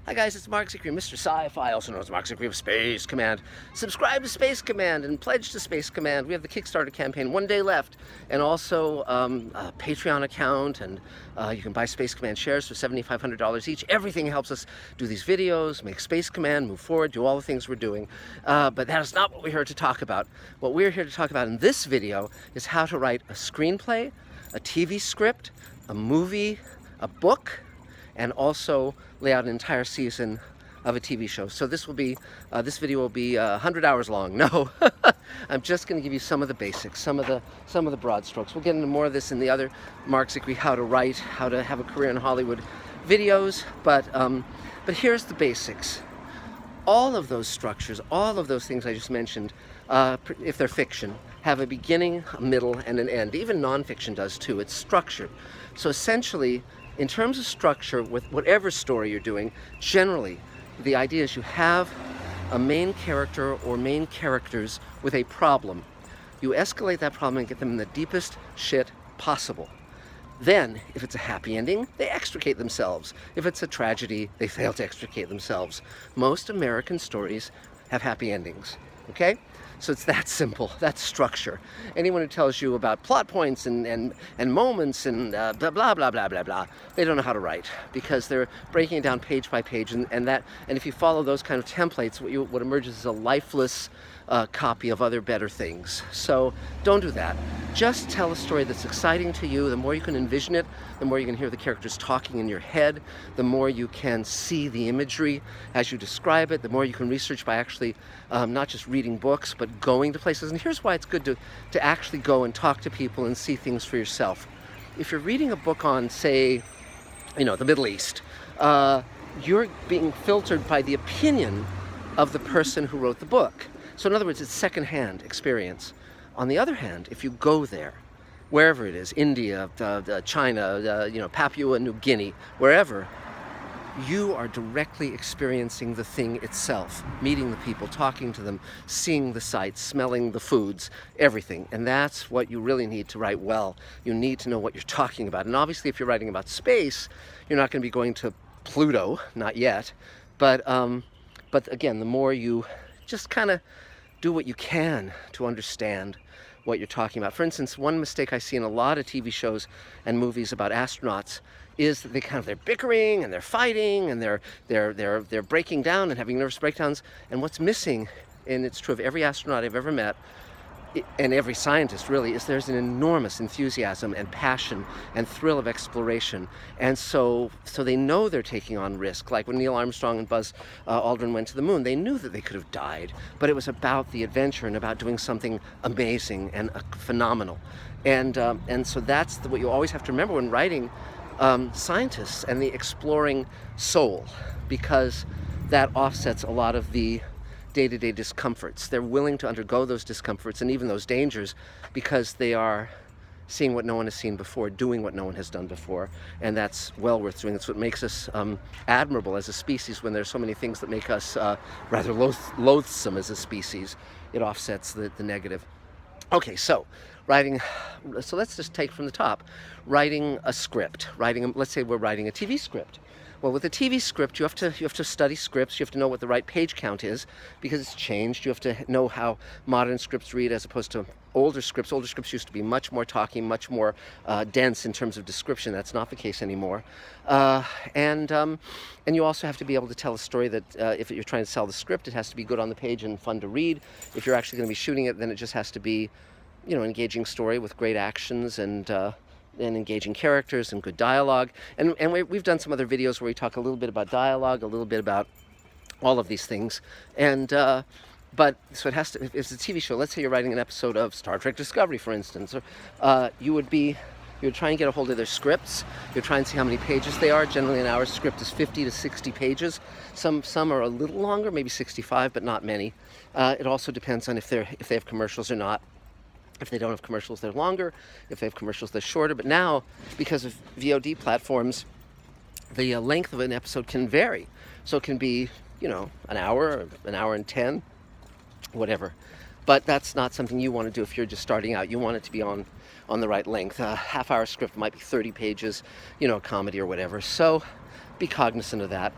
Hi guys, it's Mark Zicree, Mr. Sci-Fi, also known as Mark Zicree of Space Command. Subscribe to Space Command and pledge to Space Command. We have the Kickstarter campaign, 1 day left, and also a Patreon account, and you can buy Space Command shares for $7,500 each. Everything helps us do these videos, make Space Command move forward, do all the things we're doing. But that is not what we're here to talk about. What we're here to talk about in this video is how to write a screenplay, a TV script, a movie, a book, and also lay out an entire season of a TV show. So this video will be 100 hours long. No, I'm just going to give you some of the basics, some of the broad strokes. We'll get into more of this in the other Mark Zicree How to Write, How to Have a Career in Hollywood videos. But here's the basics. All of those structures, all of those things I just mentioned, if they're fiction, have a beginning, a middle, and an end. Even nonfiction does too. It's structured. So essentially, in terms of structure, with whatever story you're doing, generally, the idea is you have a main character or main characters with a problem. You escalate that problem and get them in the deepest shit possible. Then, if it's a happy ending, they extricate themselves. If it's a tragedy, they fail to extricate themselves. Most American stories have happy endings, okay? So it's that simple. That's structure. Anyone who tells you about plot points and moments and blah, blah, blah, blah, blah, blah, they don't know how to write, because they're breaking it down page by page. And if you follow those kind of templates, what emerges is a lifeless copy of other better things. So don't do that. Just tell a story that's exciting to you. The more you can envision it, the more you can hear the characters talking in your head, the more you can see the imagery as you describe it, the more you can research by actually not just reading books, but going to places. And here's why it's good to actually go and talk to people and see things for yourself. If you're reading a book on, say, the Middle East, you're being filtered by the opinion of the person who wrote the book. So in other words, it's secondhand experience. On the other hand, if you go there, wherever it is, India, China, Papua New Guinea, wherever, you are directly experiencing the thing itself, meeting the people, talking to them, seeing the sights, smelling the foods, everything. And that's what you really need to write well. You need to know what you're talking about. And obviously, if you're writing about space, you're not going to be going to Pluto, not yet. But again, the more you just kind of do what you can to understand what you're talking about. For instance, one mistake I see in a lot of TV shows and movies about astronauts is that they're bickering and they're fighting and they're breaking down and having nervous breakdowns. And what's missing, and it's true of every astronaut I've ever met, and every scientist really, is there's an enormous enthusiasm and passion and thrill of exploration. And so they know they're taking on risk. Like when Neil Armstrong and Buzz Aldrin went to the moon, they knew that they could have died, but it was about the adventure and about doing something amazing and phenomenal. And so that's what you always have to remember when writing scientists and the exploring soul, because that offsets a lot of the day-to-day discomforts. They're willing to undergo those discomforts and even those dangers because they are seeing what no one has seen before, doing what no one has done before, and that's well worth doing. That's what makes us admirable as a species. When there's so many things that make us rather loathsome as a species, it offsets the negative. Okay, so let's just take from the top. Writing a script. Let's say we're writing a TV script. Well, with a TV script, you have to study scripts. You have to know what the right page count is because it's changed. You have to know how modern scripts read as opposed to older scripts. Older scripts used to be much more talking, much more dense in terms of description. That's not the case anymore. And you also have to be able to tell a story that if you're trying to sell the script, it has to be good on the page and fun to read. If you're actually going to be shooting it, then it just has to be, an engaging story with great actions and engaging characters and good dialogue. And we've done some other videos where we talk a little bit about dialogue, a little bit about all of these things. And but so it has to. If it's a TV show, let's say you're writing an episode of Star Trek Discovery, for instance, you would try and get a hold of their scripts. You'd try and see how many pages they are. Generally, an hour's script is 50 to 60 pages. Some are a little longer, maybe 65, but not many. It also depends on if they have commercials or not. If they don't have commercials, they're longer. If they have commercials, they're shorter. But now, because of VOD platforms, the length of an episode can vary. So it can be, an hour, an hour and 10, whatever. But that's not something you want to do if you're just starting out. You want it to be on the right length. A half-hour script might be 30 pages, a comedy or whatever. So be cognizant of that.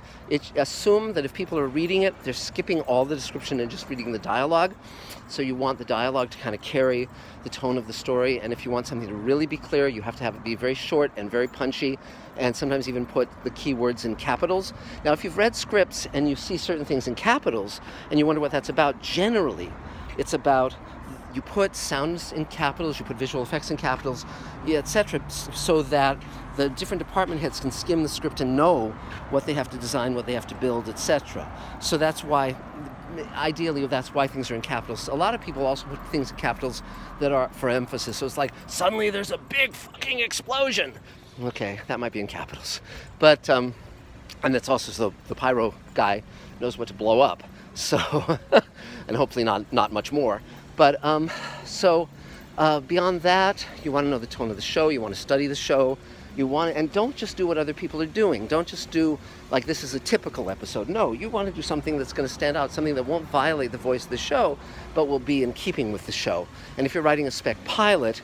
Assume that if people are reading it, they're skipping all the description and just reading the dialogue. So you want the dialogue to kind of carry the tone of the story. And if you want something to really be clear, you have to have it be very short and very punchy, and sometimes even put the keywords in capitals. Now, if you've read scripts and you see certain things in capitals and you wonder what that's about, generally it's about you put sounds in capitals, you put visual effects in capitals, etc., so that the different department heads can skim the script and know what they have to design, what they have to build, etc. So that's why, ideally, that's why things are in capitals. A lot of people also put things in capitals that are for emphasis. So it's like, suddenly there's a big fucking explosion. Okay, that might be in capitals. But, and that's also so the pyro guy knows what to blow up. So, and hopefully not much more. But beyond that, you want to know the tone of the show. You want to study the show. And don't just do what other people are doing. Don't just do like this is a typical episode. No, you want to do something that's going to stand out, something that won't violate the voice of the show, but will be in keeping with the show. And if you're writing a spec pilot,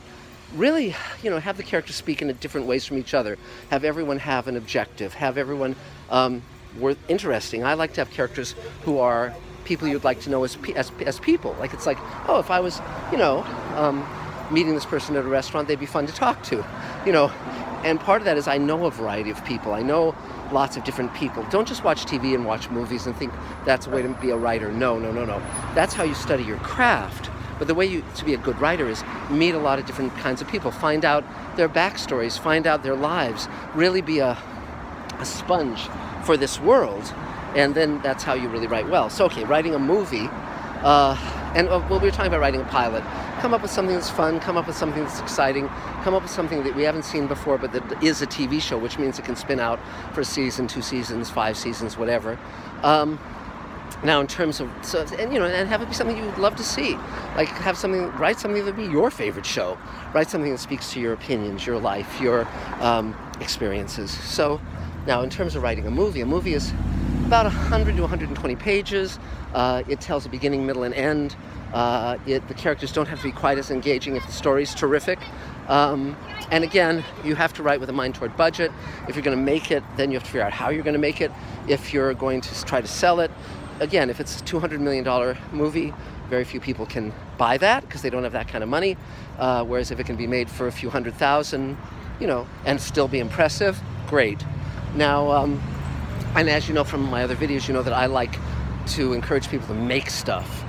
really, have the characters speak in different ways from each other. Have everyone have an objective. Have everyone interesting. I like to have characters who are people you'd like to know as people. Like it's like, oh, if I was, meeting this person at a restaurant, they'd be fun to talk to, And part of that is I know a variety of people. I know lots of different people. Don't just watch TV and watch movies and think that's a way to be a writer. No. That's how you study your craft. But the way to be a good writer is meet a lot of different kinds of people. Find out their backstories. Find out their lives. Really be a sponge for this world. And then that's how you really write well. So, okay, writing a movie, we were talking about writing a pilot. Come up with something that's fun, come up with something that's exciting, come up with something that we haven't seen before, but that is a TV show, which means it can spin out for a season, 2 seasons, 5 seasons, whatever. Now, in terms of, and have it be something you would love to see. Like, write something that would be your favorite show. Write something that speaks to your opinions, your life, your experiences. So, now, in terms of writing a movie is about 100 to 120 pages. It tells a beginning, middle, and end. The characters don't have to be quite as engaging if the story's terrific. And again, you have to write with a mind toward budget. If you're going to make it, then you have to figure out how you're going to make it. If you're going to try to sell it, again, if it's a $200 million movie, very few people can buy that because they don't have that kind of money. Whereas if it can be made for a few $100,000, and still be impressive, great. Now, and as you know from my other videos, you know that I like to encourage people to make stuff.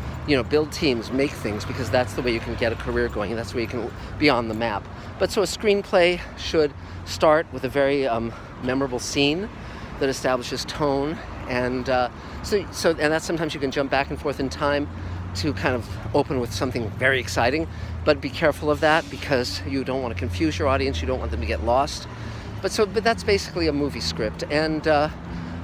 Build teams, make things, because that's the way you can get a career going, and that's the way you can be on the map. But so a screenplay should start with a very memorable scene that establishes tone, and and that's sometimes you can jump back and forth in time to kind of open with something very exciting, but be careful of that because you don't want to confuse your audience, you don't want them to get lost. But that's basically a movie script, and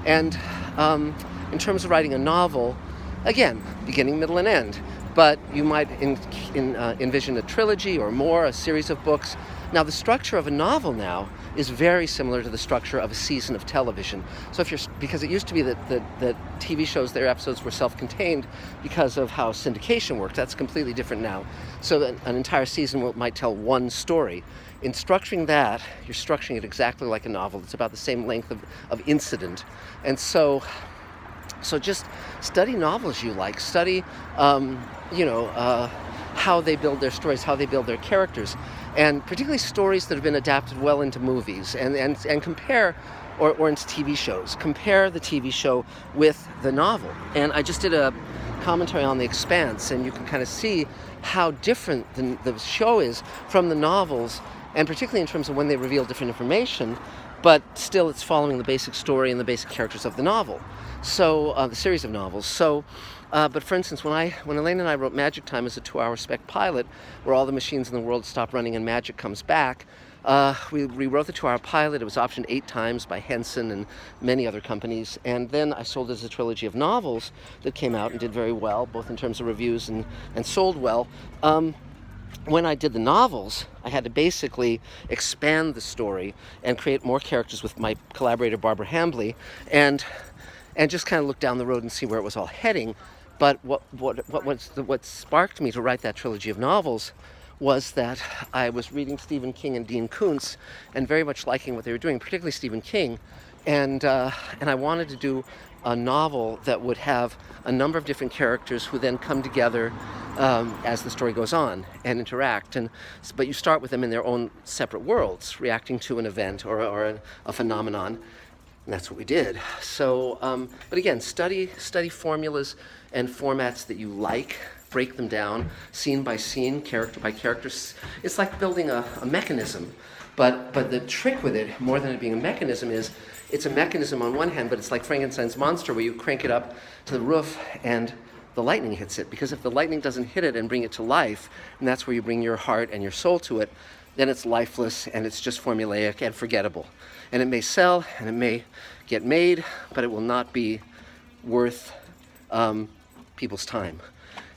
in terms of writing a novel, again, beginning, middle, and end. But you might envision a trilogy or more, a series of books. Now, the structure of a novel now is very similar to the structure of a season of television. So because it used to be that TV shows, their episodes were self-contained because of how syndication worked. That's completely different now. So an entire season might tell one story. In structuring that, you're structuring it exactly like a novel. It's about the same length of incident. And so just study novels you like. Study, how they build their stories, how they build their characters, and particularly stories that have been adapted well into movies, and compare, or into TV shows. Compare the TV show with the novel. And I just did a commentary on The Expanse, and you can kind of see how different the show is from the novels, and particularly in terms of when they reveal different information, but still it's following the basic story and the basic characters of the novel. So, the series of novels. So, but for instance, when Elaine and I wrote Magic Time as a 2-hour spec pilot, where all the machines in the world stop running and magic comes back, we rewrote the 2-hour pilot. It was optioned 8 times by Henson and many other companies. And then I sold it as a trilogy of novels that came out and did very well, both in terms of reviews and sold well. When I did the novels, I had to basically expand the story and create more characters with my collaborator Barbara Hambley, and just kind of look down the road and see where it was all heading. But what sparked me to write that trilogy of novels was that I was reading Stephen King and Dean Koontz and very much liking what they were doing, particularly Stephen King. and I wanted to do a novel that would have a number of different characters who then come together as the story goes on and interact. But you start with them in their own separate worlds, reacting to an event or a phenomenon. And that's what we did. So, but again, study formulas and formats that you like, break them down, scene by scene, character by character. It's like building a mechanism. But the trick with it, more than it being a mechanism, is it's a mechanism on one hand, but it's like Frankenstein's monster, where you crank it up to the roof and the lightning hits it. Because if the lightning doesn't hit it and bring it to life, and that's where you bring your heart and your soul to it, then it's lifeless and it's just formulaic and forgettable. And it may sell and it may get made, but it will not be worth people's time,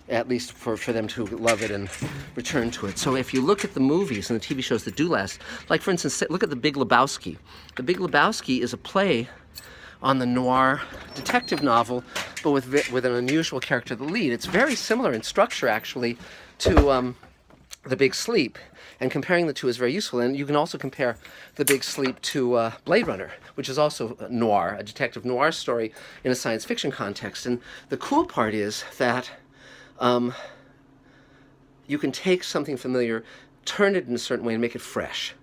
at least for them to love it and return to it. So if you look at the movies and the TV shows that do last, like for instance, look at The Big Lebowski. The Big Lebowski is a play on the noir detective novel, but with an unusual character, the lead. It's very similar in structure, actually, to The Big Sleep, and comparing the two is very useful. And you can also compare The Big Sleep to Blade Runner, which is also noir, a detective noir story in a science fiction context. And the cool part is that you can take something familiar, turn it in a certain way, and make it fresh.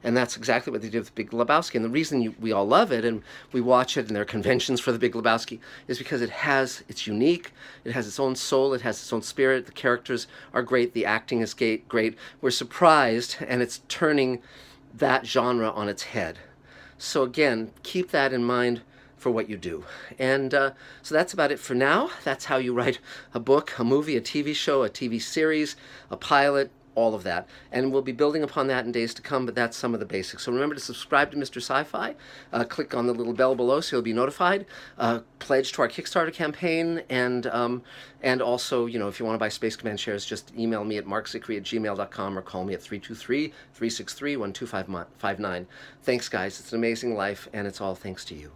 And that's exactly what they did with Big Lebowski. And the reason we all love it and we watch it, and there are conventions for the Big Lebowski, is because it's unique, it has its own soul, it has its own spirit, the characters are great, the acting is great. We're surprised, and it's turning that genre on its head. So again, keep that in mind for what you do. And so that's about it for now. That's how you write a book, a movie, a TV show, a TV series, a pilot, all of that. And we'll be building upon that in days to come, but that's some of the basics. So remember to subscribe to Mr. Sci-Fi. Click on the little bell below so you'll be notified. Pledge to our Kickstarter campaign. And also, if you want to buy Space Command shares, just email me at markzickery@gmail.com or call me at 323-363-1259. Thanks, guys. It's an amazing life, and it's all thanks to you.